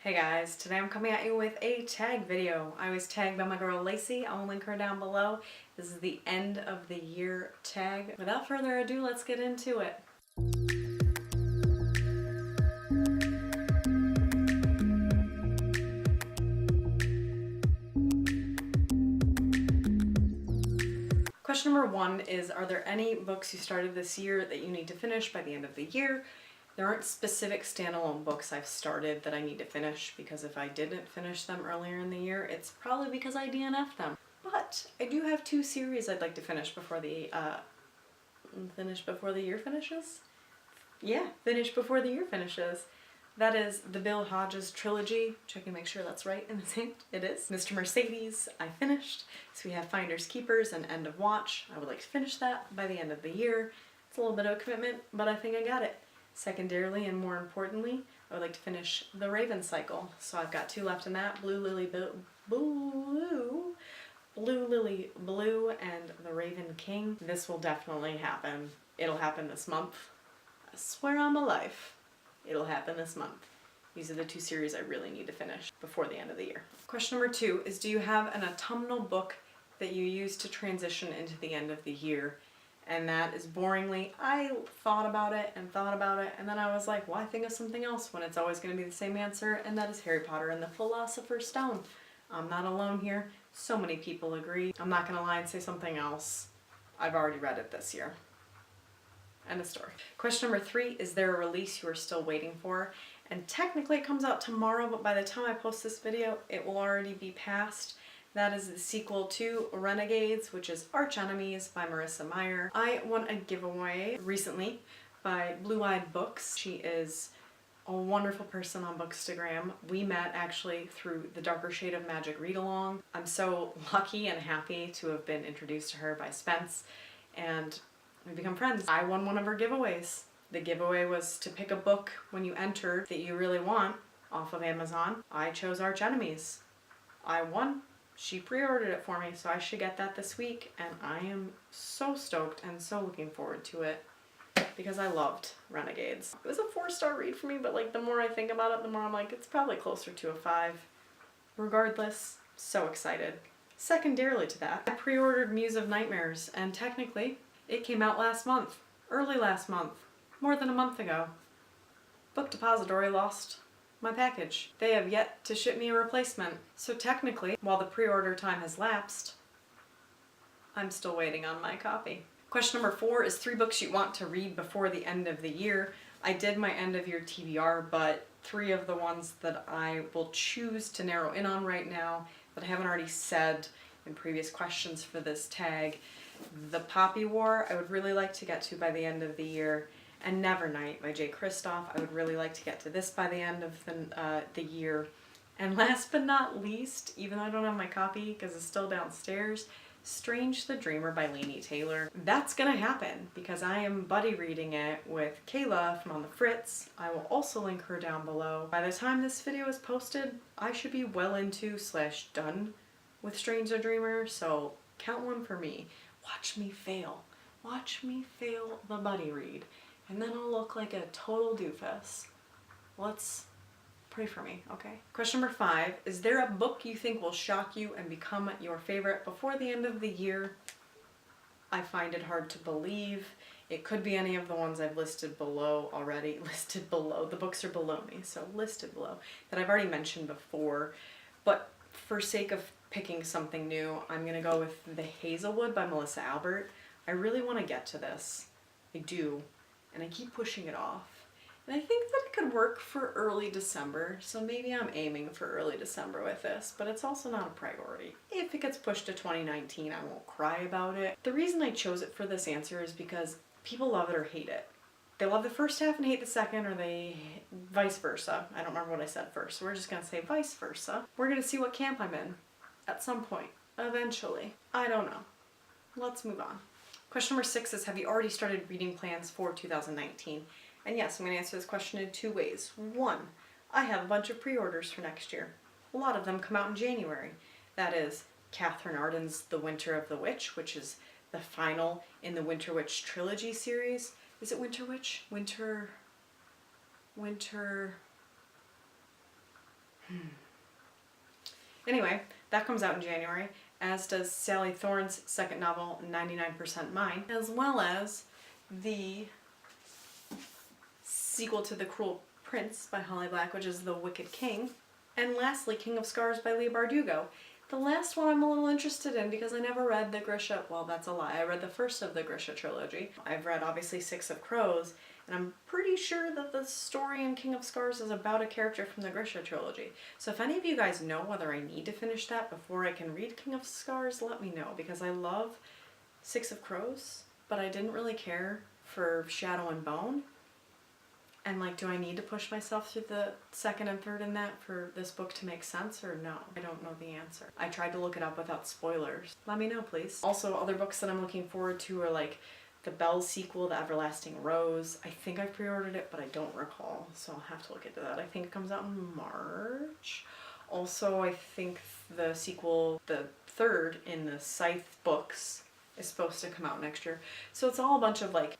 Hey guys, today I'm coming at you with a tag video. I was tagged by my girl Lacey. I'll link her down below. This is the end of the year tag. Without further ado, let's get into it. Question number 1 is, are there any books you started this year that you need to finish by the end of the year? There aren't specific standalone books I've started that I need to finish, because if I didn't finish them earlier in the year, it's probably because I DNF'd them. But I do have 2 series I'd like to finish before the year finishes? Yeah, finish before the year finishes. That is the Bill Hodges trilogy. Check and make sure that's right in the same. It is. Mr. Mercedes, I finished. So we have Finders Keepers and End of Watch. I would like to finish that by the end of the year. It's a little bit of a commitment, but I think I got it. Secondarily, and more importantly, I would like to finish the Raven cycle. So I've got 2 left in that, Blue Lily Blue, and the Raven King. This will definitely happen. It'll happen this month. I swear on my life, it'll happen this month. These are the 2 series I really need to finish before the end of the year. Question number 2 is, do you have an autumnal book that you use to transition into the end of the year? And that is boringly, I thought about it, and then I was like, why think of something else when it's always going to be the same answer? And that is Harry Potter and the Philosopher's Stone. I'm not alone here. So many people agree. I'm not going to lie and say something else. I've already read it this year. End of story. Question number 3, is there a release you are still waiting for? And technically it comes out tomorrow, but by the time I post this video, it will already be past. That is the sequel to Renegades, which is Arch Enemies by Marissa Meyer. I won a giveaway recently by Blue Eyed Books. She is a wonderful person on Bookstagram. We met actually through the Darker Shade of Magic read-along. I'm so lucky and happy to have been introduced to her by Spence, and we become friends. I won one of her giveaways. The giveaway was to pick a book when you enter that you really want off of Amazon. I chose Arch Enemies. I won. She pre-ordered it for me, so I should get that this week, and I am so stoked and so looking forward to it because I loved Renegades. It was a 4-star read for me, but like the more I think about it, the more I'm like, it's probably closer to a 5. Regardless, so excited. Secondarily to that, I pre-ordered Muse of Nightmares, and technically it came out last month, early last month, more than a month ago. Book Depository lost my package. They have yet to ship me a replacement. So technically, while the pre-order time has lapsed, I'm still waiting on my copy. Question number 4 is 3 books you want to read before the end of the year. I did my end of year TBR, but 3 of the ones that I will choose to narrow in on right now that I haven't already said in previous questions for this tag. The Poppy War, I would really like to get to by the end of the year. And Nevernight by Jay Kristoff. I would really like to get to this by the end of the year. And last but not least, even though I don't have my copy because it's still downstairs, Strange the Dreamer by Laini Taylor. That's gonna happen because I am buddy reading it with Kayla from On the Fritz. I will also link her down below. By the time this video is posted, I should be well into / done with Strange the Dreamer, so count one for me. Watch me fail. Watch me fail the buddy read. And then I'll look like a total doofus. Let's pray for me, okay? Question number 5, is there a book you think will shock you and become your favorite before the end of the year? I find it hard to believe. It could be any of the ones I've listed below already. Listed below. The books are below me, so listed below. That I've already mentioned before. But for sake of picking something new, I'm gonna go with The Hazelwood by Melissa Albert. I really want to get to this. I do. And I keep pushing it off. And I think that it could work for early December, so maybe I'm aiming for early December with this, but it's also not a priority. If it gets pushed to 2019, I won't cry about it. The reason I chose it for this answer is because people love it or hate it. They love the first half and hate the second, or they vice versa. I don't remember what I said first, so we're just gonna say vice versa. We're gonna see what camp I'm in at some point, eventually. I don't know. Let's move on. Question number 6 is, have you already started reading plans for 2019? And yes, I'm going to answer this question in 2 ways. 1, I have a bunch of pre-orders for next year. A lot of them come out in January. That is Catherine Arden's The Winter of the Witch, which is the final in the Winter Witch trilogy series. Is it Winter Witch? Winter... Anyway, that comes out in January, as does Sally Thorne's second novel, 99% Mine, as well as the sequel to The Cruel Prince by Holly Black, which is The Wicked King, and lastly, King of Scars by Leigh Bardugo. The last one I'm a little interested in because I never read the Grisha, well, that's a lie. I read the first of the Grisha trilogy. I've read, obviously, Six of Crows, and I'm pretty sure that the story in King of Scars is about a character from the Grisha trilogy. So if any of you guys know whether I need to finish that before I can read King of Scars, let me know, because I love Six of Crows, but I didn't really care for Shadow and Bone. And like, do I need to push myself through the second and third in that for this book to make sense, or no? I don't know the answer. I tried to look it up without spoilers. Let me know, please. Also, other books that I'm looking forward to are like the Belle sequel, The Everlasting Rose. I think I've pre-ordered it, but I don't recall, so I'll have to look into that. I think it comes out in March. Also, I think the sequel, the third in the Scythe books, is supposed to come out next year. So it's all a bunch of like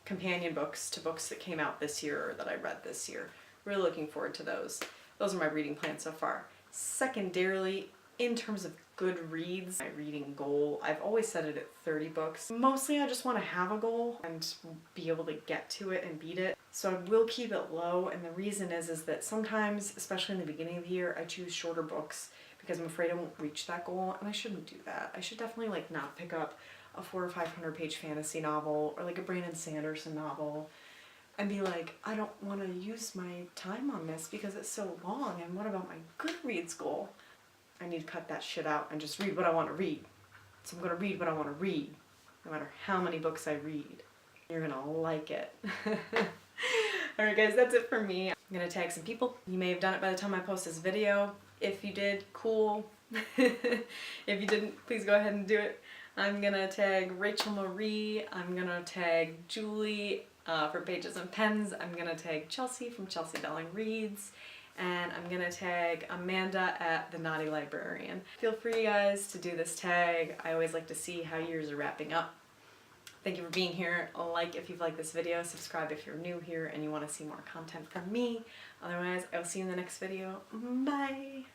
companion books to books that came out this year or that I read this year. Really looking forward to those. Those are my reading plans so far. Secondarily, in terms of good reads, my reading goal, I've always set it at 30 books. Mostly I just want to have a goal and be able to get to it and beat it. So I will keep it low, and the reason is that sometimes, especially in the beginning of the year, I choose shorter books because I'm afraid I won't reach that goal, and I shouldn't do that. I should definitely like not pick up a 400 or 500 page fantasy novel or like a Brandon Sanderson novel and be like, I don't want to use my time on this because it's so long, and what about my Goodreads goal? I need to cut that shit out and just read what I want to read. So I'm going to read what I want to read, no matter how many books I read. You're going to like it. Alright guys, that's it for me. I'm going to tag some people. You may have done it by the time I post this video. If you did, cool. If you didn't, please go ahead and do it. I'm gonna tag Rachel Marie, I'm gonna tag Julie for Pages and Pens, I'm gonna tag Chelsea from Chelsea Belling Reads, and I'm gonna tag Amanda at The Naughty Librarian. Feel free, guys, to do this tag. I always like to see how yours are wrapping up. Thank you for being here. Like if you've liked this video, subscribe if you're new here and you want to see more content from me. Otherwise, I will see you in the next video. Bye!